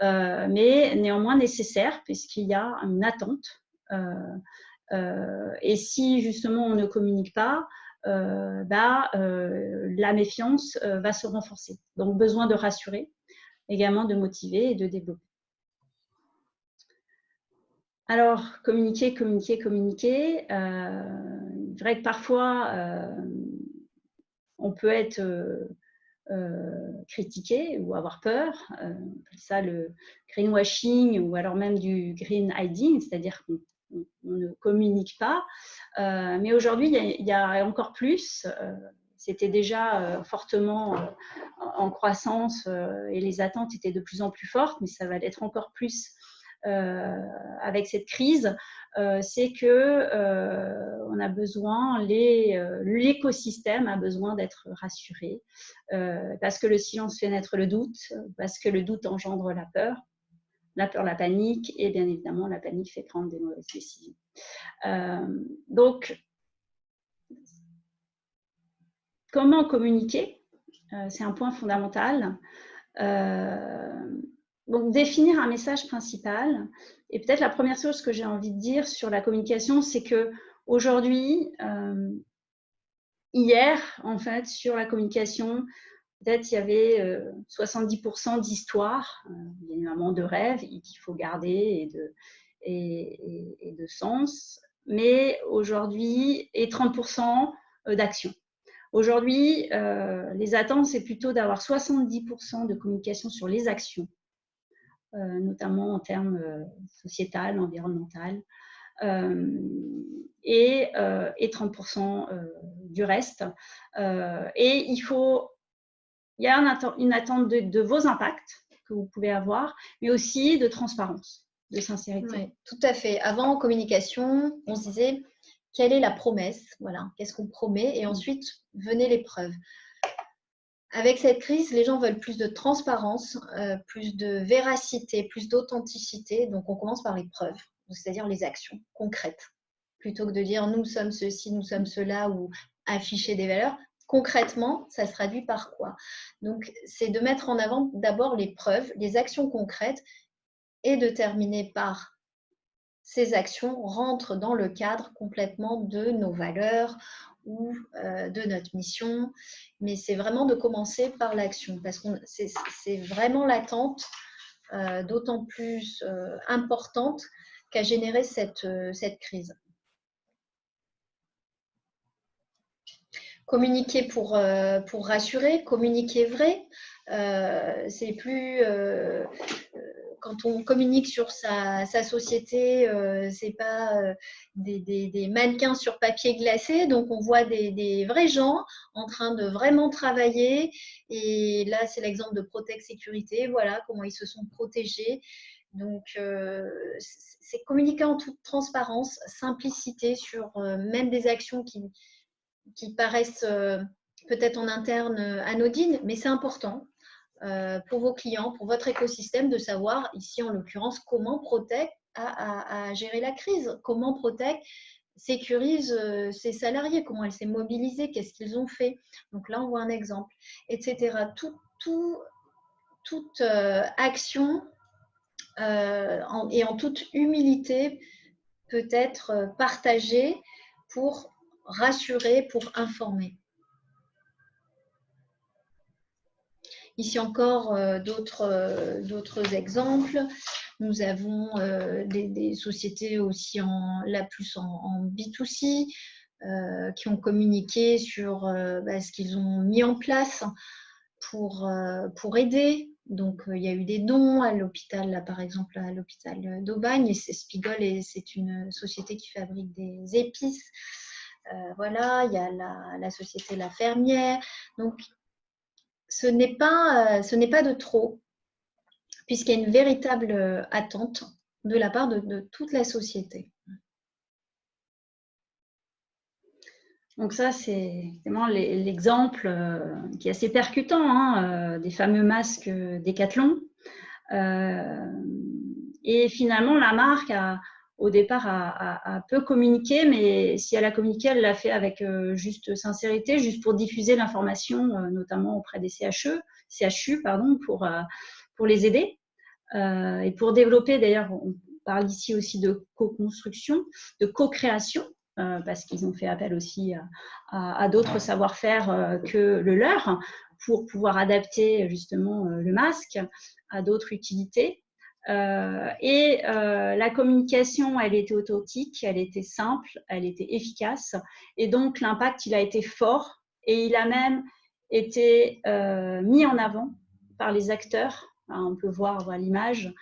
[SPEAKER 2] mais néanmoins nécessaire, puisqu'il y a une attente. Et si, justement, on ne communique pas, la méfiance va se renforcer. Donc, besoin de rassurer, également de motiver et de développer. Alors, communiquer. C'est vrai que parfois, on peut être critiqué ou avoir peur. On appelle ça le greenwashing ou alors même du green hiding, c'est-à-dire qu'on ne communique pas. Mais aujourd'hui, il y a encore plus. C'était déjà fortement en croissance et les attentes étaient de plus en plus fortes, mais ça va l'être encore plus avec cette crise. C'est que on a besoin, l'écosystème a besoin d'être rassuré parce que le silence fait naître le doute, parce que le doute engendre la peur, la panique, et bien évidemment, la panique fait prendre des mauvaises décisions. Donc, comment communiquer ? C'est un point fondamental. Donc, définir un message principal. Et peut-être la première chose que j'ai envie de dire sur la communication, c'est qu'aujourd'hui, hier, en fait, sur la communication, peut-être il y avait 70% d'histoire, évidemment de rêves qu'il faut garder et de sens, mais aujourd'hui, et 30% d'action. Aujourd'hui, les attentes, c'est plutôt d'avoir 70% de communication sur les actions, notamment en termes sociétal, environnemental, et 30% du reste. Et il y a une attente de vos impacts que vous pouvez avoir, mais aussi de transparence, de sincérité.
[SPEAKER 1] Oui, tout à fait. Avant, en communication, on se disait quelle est la promesse, voilà, qu'est-ce qu'on promet, et ensuite venaient les preuves. Avec cette crise, les gens veulent plus de transparence, plus de véracité, plus d'authenticité. Donc, on commence par les preuves, c'est-à-dire les actions concrètes. Plutôt que de dire nous sommes ceci, nous sommes cela ou afficher des valeurs. Concrètement, ça se traduit par quoi? Donc, c'est de mettre en avant d'abord les preuves, les actions concrètes et de terminer par ces actions rentrent dans le cadre complètement de nos valeurs ou de notre mission. Mais c'est vraiment de commencer par l'action parce que c'est vraiment l'attente d'autant plus importante qu'a généré cette crise. Communiquer pour rassurer, communiquer vrai, c'est plus quand on communique sur sa société, c'est pas des mannequins sur papier glacé, donc on voit des vrais gens en train de vraiment travailler. Et là, c'est l'exemple de Protect Sécurité, voilà comment ils se sont protégés. Donc, c'est communiquer en toute transparence, simplicité sur même des actions qui paraissent peut-être en interne anodines, mais c'est important pour vos clients, pour votre écosystème, de savoir, ici en l'occurrence, comment Protect a géré la crise, comment Protect sécurise ses salariés, comment elle s'est mobilisée, qu'est-ce qu'ils ont fait. Donc là, on voit un exemple, etc. Toute action et en toute humilité peut être partagée pour rassurer, pour informer. Ici encore d'autres exemples. Nous avons des sociétés aussi plus en B2C qui ont communiqué sur ce qu'ils ont mis en place pour aider. Donc, il y a eu des dons à l'hôpital, là, par exemple, à l'hôpital d'Aubagne. Et c'est Spigol, et c'est une société qui fabrique des épices. Voilà, il y a la société La Fermière. Donc, ce n'est pas de trop, puisqu'il y a une véritable attente de la part de toute la société.
[SPEAKER 2] Donc ça, c'est vraiment l'exemple qui est assez percutant des fameux masques Decathlon. Et finalement, la marque au départ a peu communiqué, mais si elle a communiqué, elle l'a fait avec juste sincérité, juste pour diffuser l'information, notamment auprès des CHU pour les aider. Et pour développer, d'ailleurs, on parle ici aussi de co-construction, de co-création, parce qu'ils ont fait appel aussi à d'autres savoir-faire que le leur pour pouvoir adapter justement le masque à d'autres utilités. La communication, elle était authentique, elle était simple, elle était efficace. Et donc, l'impact, il a été fort et il a même été mis en avant par les acteurs. On peut voir l'image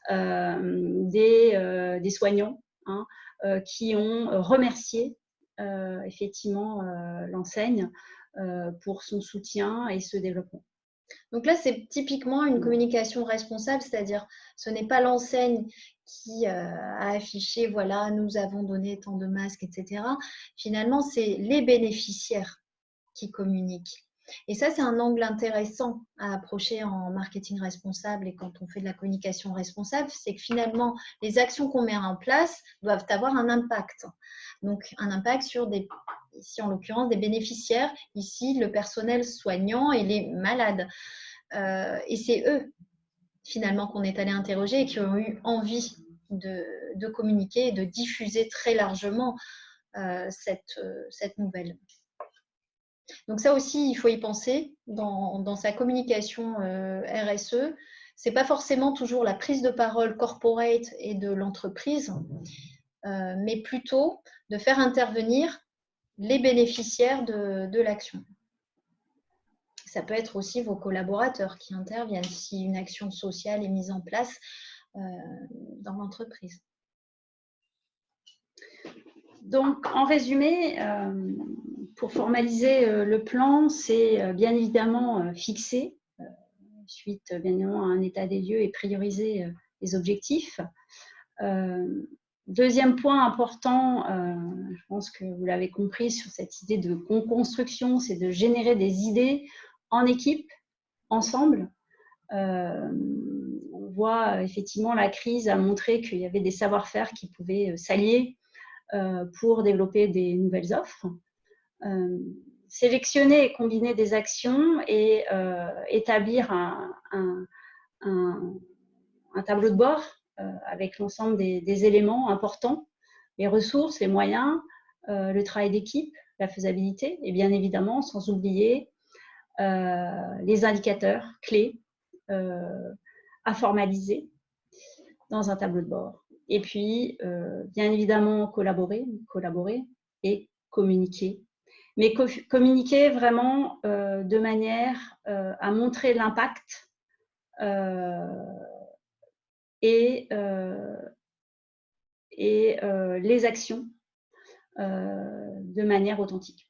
[SPEAKER 2] des soignants qui ont remercié effectivement l'enseigne pour son soutien et ce développement.
[SPEAKER 1] Donc là, c'est typiquement une communication responsable, c'est-à-dire ce n'est pas l'enseigne qui a affiché, voilà, nous avons donné tant de masques, etc. Finalement, c'est les bénéficiaires qui communiquent. Et ça, c'est un angle intéressant à approcher en marketing responsable et quand on fait de la communication responsable, c'est que finalement, les actions qu'on met en place doivent avoir un impact. Donc, un impact sur ici en l'occurrence, des bénéficiaires, ici le personnel soignant et les malades. Et c'est eux finalement qu'on est allé interroger et qui ont eu envie de communiquer et de diffuser très largement cette nouvelle. Donc ça aussi, il faut y penser dans sa communication RSE. Ce n'est pas forcément toujours la prise de parole corporate et de l'entreprise, mais plutôt de faire intervenir les bénéficiaires de l'action. Ça peut être aussi vos collaborateurs qui interviennent si une action sociale est mise en place dans l'entreprise.
[SPEAKER 2] Donc, en résumé, pour formaliser le plan, c'est bien évidemment fixer, suite bien évidemment à un état des lieux, et prioriser les objectifs. Deuxième point important, je pense que vous l'avez compris sur cette idée de co-construction, c'est de générer des idées en équipe, ensemble. On voit effectivement la crise a montré qu'il y avait des savoir-faire qui pouvaient s'allier pour développer des nouvelles offres. Sélectionner et combiner des actions et établir un tableau de bord avec l'ensemble des éléments importants, les ressources, les moyens, le travail d'équipe, la faisabilité, et bien évidemment, sans oublier les indicateurs clés à formaliser dans un tableau de bord. Et puis, bien évidemment, collaborer et communiquer. Mais communiquer vraiment de manière à montrer l'impact et les actions de manière authentique.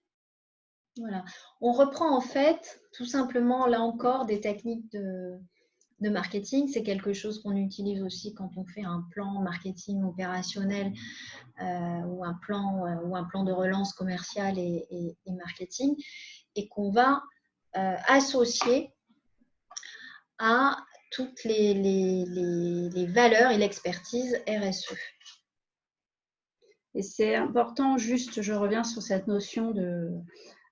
[SPEAKER 1] Voilà. On reprend en fait tout simplement, là encore, des techniques de marketing. C'est quelque chose qu'on utilise aussi quand on fait un plan marketing opérationnel ou un plan de relance commerciale et marketing, et qu'on va associer à toutes les valeurs et l'expertise RSE.
[SPEAKER 2] Et c'est important, juste, je reviens sur cette notion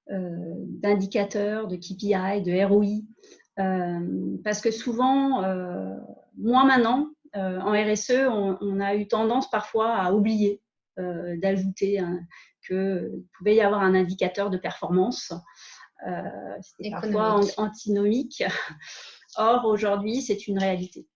[SPEAKER 2] d'indicateurs, de KPI, de ROI, parce que souvent, moins maintenant, en RSE, on a eu tendance parfois à oublier d'ajouter qu'il pouvait y avoir un indicateur de performance. C'était parfois antinomique. Or, aujourd'hui, c'est une réalité.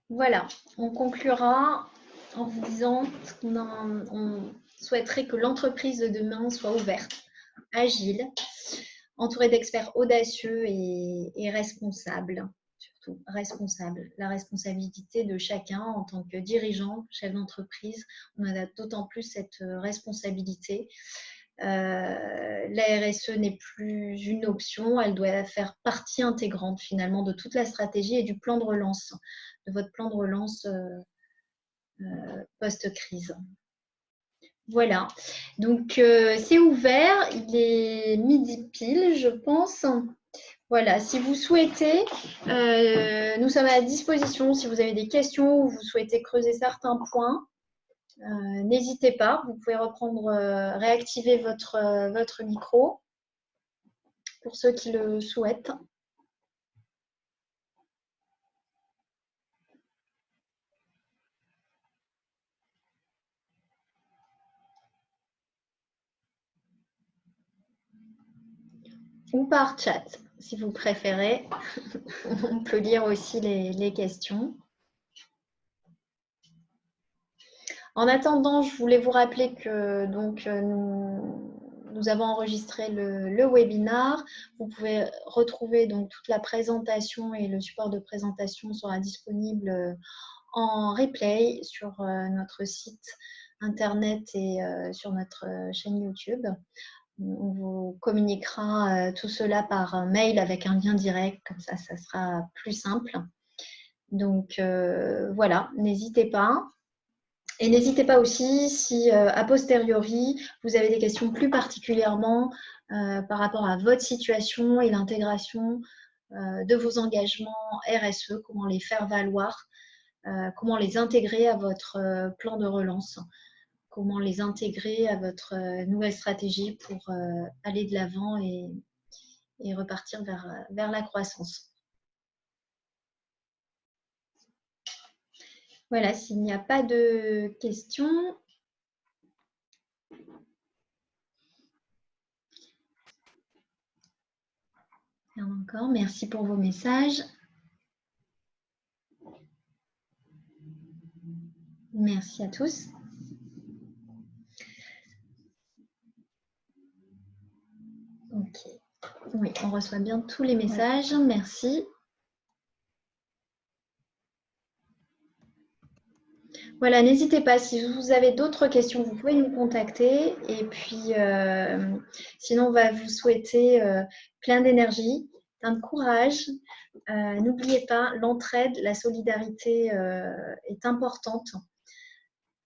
[SPEAKER 1] Voilà, on conclura en vous disant qu'on souhaiterait que l'entreprise de demain soit ouverte, agile, entourée d'experts audacieux et responsables, surtout responsables. La responsabilité de chacun en tant que dirigeant, chef d'entreprise, on a d'autant plus cette responsabilité. La RSE n'est plus une option, elle doit faire partie intégrante finalement de toute la stratégie et du plan de relance, de votre plan de relance post-crise. Voilà, donc c'est ouvert, il est midi pile, je pense. Voilà, si vous souhaitez, nous sommes à disposition. Si vous avez des questions ou vous souhaitez creuser certains points, n'hésitez pas. Vous pouvez réactiver votre micro pour ceux qui le souhaitent. Ou par chat, si vous préférez. On peut lire aussi les questions. En attendant, je voulais vous rappeler que donc, nous avons enregistré le webinar. Vous pouvez retrouver donc toute la présentation et le support de présentation sera disponible en replay sur notre site internet et sur notre chaîne YouTube. On vous communiquera tout cela par mail avec un lien direct, comme ça sera plus simple. Donc voilà, n'hésitez pas. Et n'hésitez pas aussi si a posteriori vous avez des questions plus particulièrement par rapport à votre situation et l'intégration de vos engagements RSE, comment les faire valoir, comment les intégrer à votre plan de relance. comment les intégrer à votre nouvelle stratégie pour aller de l'avant et repartir vers la croissance. Voilà, s'il n'y a pas de questions. Encore, merci pour vos messages. Merci à tous. Ok. Oui, on reçoit bien tous les messages. Merci. Voilà, n'hésitez pas, si vous avez d'autres questions, vous pouvez nous contacter. Et puis, sinon, on va vous souhaiter plein d'énergie, plein de courage. N'oubliez pas, l'entraide, la solidarité est importante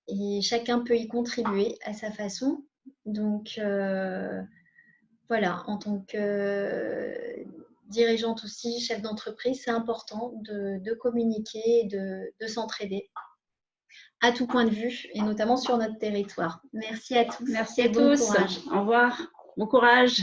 [SPEAKER 1] et chacun peut y contribuer à sa façon. Donc, voilà, en tant que dirigeante aussi, chef d'entreprise, c'est important de communiquer et de s'entraider à tout point de vue et notamment sur notre territoire. Merci à tous.
[SPEAKER 2] Merci à tous. Au revoir. Bon courage.